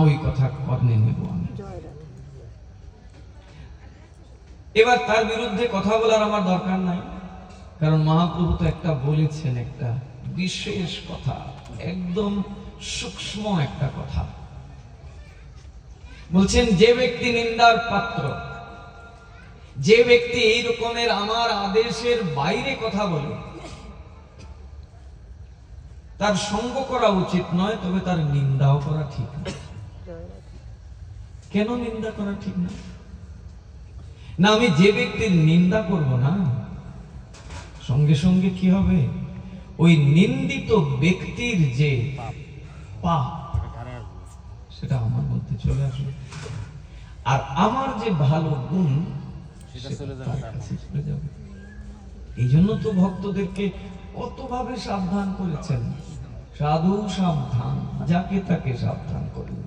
ওই কথা কর্ণে নেব আমি। এবার তার বিরুদ্ধে কথা বলার আমার দরকার নাই, কারণ মহাপ্রভু তো একটা বলেছেন, একটা বিশেষ কথা, একদম সূক্ষ্ম একটা কথা বলছেন। যে ব্যক্তি নিন্দার পাত্র, যে ব্যক্তি এই রকমের আমার আদেশের বাইরে কথা বলে, তার সঙ্গ করা উচিত নয়, তবে তার নিন্দাও করা ঠিক না। কেন নিন্দা করা ঠিক না? না, আমি যে ব্যক্তির নিন্দা করব না, সঙ্গে সঙ্গে কি হবে, ওই নিন্দিত ব্যক্তির যে পাপ সেটা আমার মধ্যে চলে আসবে, আর আমার যে ভালো গুণ তার কাছে চলে যাবে। এই জন্য তো ভক্তদেরকে কতভাবে সাবধান করেছেন, সাধু সাবধান, যাকে তাকে সাবধান করুন।